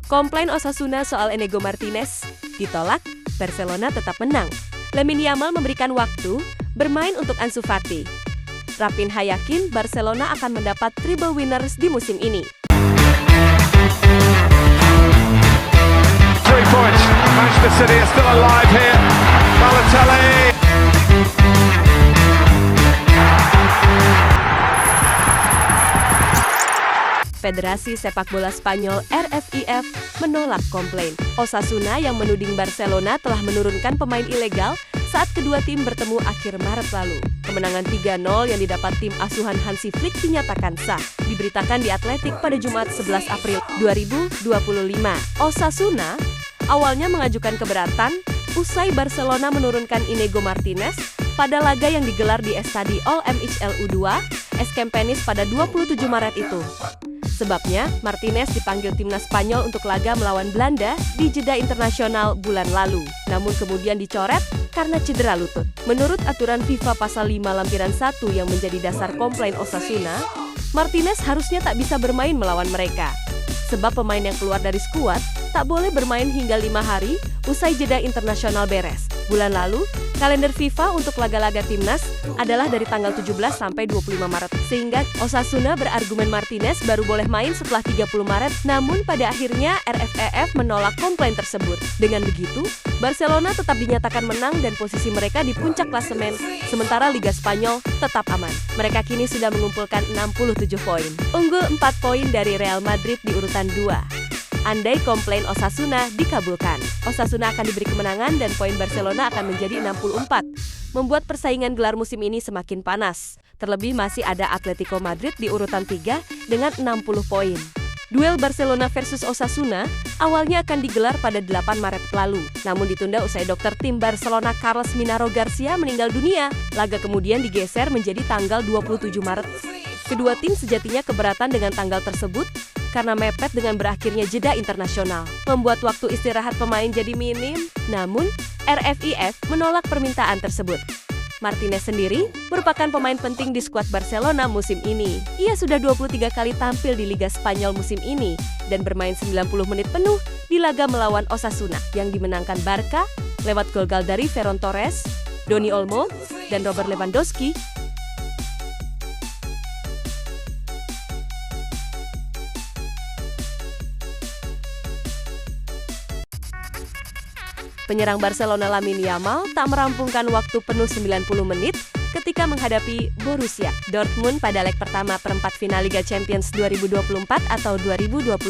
Komplain Osasuna soal Inigo Martinez ditolak, Barcelona tetap menang. Lamine Yamal memberikan waktu bermain untuk Ansu Fati. Raphinha yakin Barcelona akan mendapat treble winners di musim ini. 3 points. Manchester City are still alive here. Balotelli. Federasi Sepak Bola Spanyol RFIF menolak komplain Osasuna yang menuding Barcelona telah menurunkan pemain ilegal saat kedua tim bertemu akhir Maret lalu. Kemenangan 3-0 yang didapat tim asuhan Hansi Flick dinyatakan sah. Diberitakan di Atletik pada Jumat 11 April 2025. Osasuna awalnya mengajukan keberatan usai Barcelona menurunkan Inigo Martinez pada laga yang digelar di Estadi All MHL U2 Es Campenis pada 27 Maret itu. Sebabnya, Martinez dipanggil timnas Spanyol untuk laga melawan Belanda di jeda internasional bulan lalu. Namun kemudian dicoret karena cedera lutut. Menurut aturan FIFA pasal 5 lampiran 1 yang menjadi dasar komplain Osasuna, Martinez harusnya tak bisa bermain melawan mereka. Sebab pemain yang keluar dari skuad tak boleh bermain hingga 5 hari usai jeda internasional beres. Bulan lalu, kalender FIFA untuk laga-laga timnas adalah dari tanggal 17 sampai 25 Maret. Sehingga Osasuna berargumen Martinez baru boleh main setelah 30 Maret, namun pada akhirnya RFEF menolak komplain tersebut. Dengan begitu, Barcelona tetap dinyatakan menang dan posisi mereka di puncak klasemen, sementara Liga Spanyol tetap aman. Mereka kini sudah mengumpulkan 67 poin. Unggul 4 poin dari Real Madrid di urutan 2. Andai komplain Osasuna dikabulkan, Osasuna akan diberi kemenangan dan poin Barcelona akan menjadi 64, membuat persaingan gelar musim ini semakin panas. Terlebih masih ada Atletico Madrid di urutan 3 dengan 60 poin. Duel Barcelona versus Osasuna awalnya akan digelar pada 8 Maret lalu, namun ditunda usai dokter tim Barcelona Carles Minaro Garcia meninggal dunia. Laga kemudian digeser menjadi tanggal 27 Maret. Kedua tim sejatinya keberatan dengan tanggal tersebut, karena mepet dengan berakhirnya jeda internasional, membuat waktu istirahat pemain jadi minim. Namun, RFIF menolak permintaan tersebut. Martinez sendiri merupakan pemain penting di skuad Barcelona musim ini. Ia sudah 23 kali tampil di Liga Spanyol musim ini dan bermain 90 menit penuh di laga melawan Osasuna yang dimenangkan Barca lewat gol dari Ferran Torres, Dani Olmo, dan Robert Lewandowski. Penyerang Barcelona Lamine Yamal tak merampungkan waktu penuh 90 menit ketika menghadapi Borussia Dortmund pada leg pertama perempat final Liga Champions 2024 atau 2025,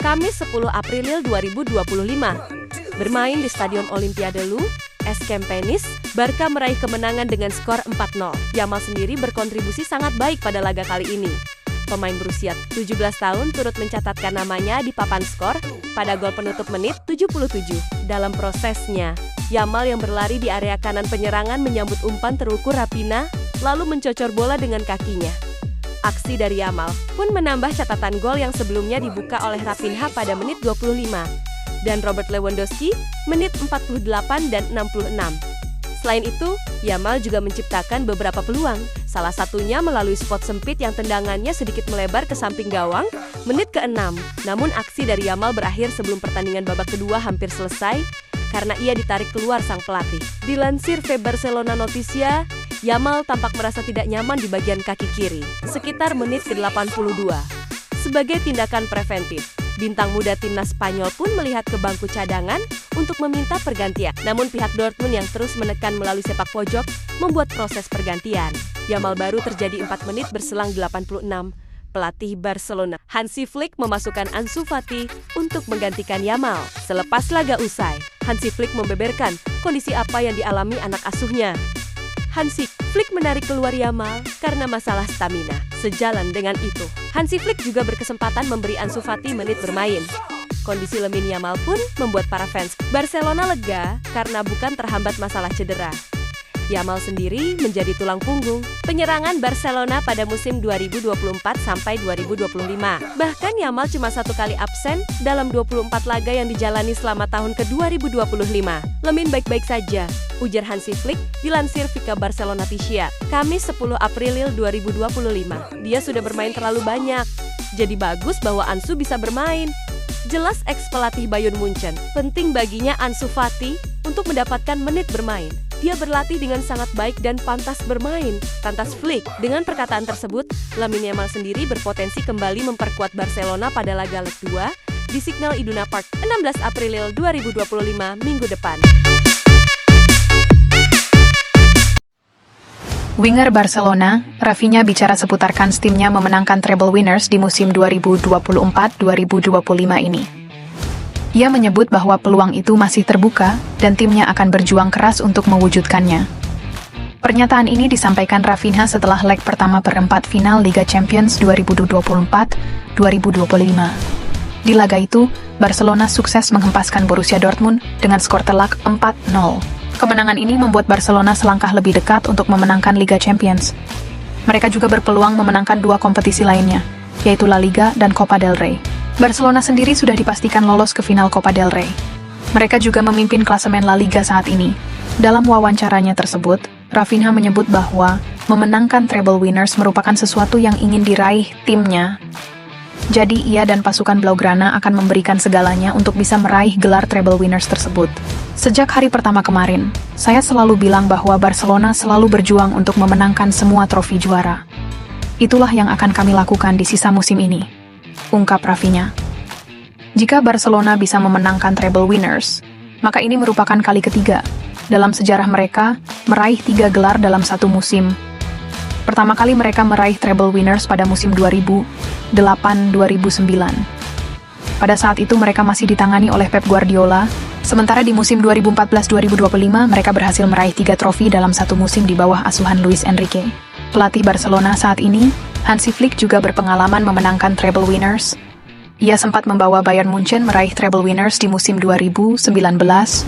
Kamis 10 April 2025. Bermain di Stadion Olimpiade Lou, Es Campenis, Barca meraih kemenangan dengan skor 4-0. Yamal sendiri berkontribusi sangat baik pada laga kali ini. Pemain berusia 17 tahun turut mencatatkan namanya di papan skor pada gol penutup menit 77. Dalam prosesnya, Yamal yang berlari di area kanan penyerangan menyambut umpan terukur Raphinha, lalu mencocor bola dengan kakinya. Aksi dari Yamal pun menambah catatan gol yang sebelumnya dibuka oleh Raphinha pada menit 25, dan Robert Lewandowski menit 48 dan 66. Selain itu, Yamal juga menciptakan beberapa peluang, salah satunya melalui spot sempit yang tendangannya sedikit melebar ke samping gawang, menit ke-6. Namun aksi dari Yamal berakhir sebelum pertandingan babak kedua hampir selesai, karena ia ditarik keluar sang pelatih. Dilansir Barcelona Notisia, Yamal tampak merasa tidak nyaman di bagian kaki kiri, sekitar menit ke-82. Sebagai tindakan preventif, bintang muda timnas Spanyol pun melihat ke bangku cadangan untuk meminta pergantian. Namun pihak Dortmund yang terus menekan melalui sepak pojok membuat proses pergantian. Yamal baru terjadi 4 menit berselang 86. Pelatih Barcelona, Hansi Flick, memasukkan Ansu Fati untuk menggantikan Yamal. Selepas laga usai, Hansi Flick membeberkan kondisi apa yang dialami anak asuhnya. Hansi Flick menarik keluar Yamal karena masalah stamina. Sejalan dengan itu, Hansi Flick juga berkesempatan memberi Ansu Fati menit bermain. Kondisi Lamine Yamal pun membuat para fans Barcelona lega karena bukan terhambat masalah cedera. Yamal sendiri menjadi tulang punggung penyerangan Barcelona pada musim 2024 sampai 2025. Bahkan Yamal cuma 1 kali absen dalam 24 laga yang dijalani selama tahun ke-2025. Lamine baik-baik saja, ujar Hansi Flick dilansir Vika Barcelona Tisia, Kamis 10 April 2025. Dia sudah bermain terlalu banyak, jadi bagus bahwa Ansu bisa bermain. Jelas ex-pelatih Bayern Munchen, penting baginya Ansu Fati untuk mendapatkan menit bermain. Dia berlatih dengan sangat baik dan pantas bermain, tantas Flick. Dengan perkataan tersebut, Lamine Yamal sendiri berpotensi kembali memperkuat Barcelona pada laga leg 2 di Signal Iduna Park, 16 April 2025 minggu depan. Winger Barcelona, Rafinha bicara seputar kans timnya memenangkan treble winners di musim 2024-2025 ini. Ia menyebut bahwa peluang itu masih terbuka dan timnya akan berjuang keras untuk mewujudkannya. Pernyataan ini disampaikan Rafinha setelah leg pertama perempat final Liga Champions 2024-2025. Di laga itu, Barcelona sukses menghempaskan Borussia Dortmund dengan skor telak 4-0. Kemenangan ini membuat Barcelona selangkah lebih dekat untuk memenangkan Liga Champions. Mereka juga berpeluang memenangkan dua kompetisi lainnya, yaitu La Liga dan Copa del Rey. Barcelona sendiri sudah dipastikan lolos ke final Copa del Rey. Mereka juga memimpin klasemen La Liga saat ini. Dalam wawancaranya tersebut, Rafinha menyebut bahwa memenangkan treble winners merupakan sesuatu yang ingin diraih timnya. Jadi ia dan pasukan Blaugrana akan memberikan segalanya untuk bisa meraih gelar treble winners tersebut. Sejak hari pertama kemarin, saya selalu bilang bahwa Barcelona selalu berjuang untuk memenangkan semua trofi juara. Itulah yang akan kami lakukan di sisa musim ini, ungkap Rafinha. Jika Barcelona bisa memenangkan treble winners, maka ini merupakan kali ketiga dalam sejarah mereka meraih 3 gelar dalam satu musim. Pertama kali mereka meraih treble winners pada musim 2008-2009. Pada saat itu mereka masih ditangani oleh Pep Guardiola, sementara di musim 2014-2025 mereka berhasil meraih 3 trofi dalam satu musim di bawah asuhan Luis Enrique. Pelatih Barcelona saat ini, Hansi Flick juga berpengalaman memenangkan treble winners. Ia sempat membawa Bayern Munchen meraih treble winners di musim 2019-2020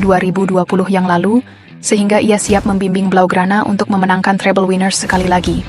yang lalu, sehingga ia siap membimbing Blaugrana untuk memenangkan treble winners sekali lagi.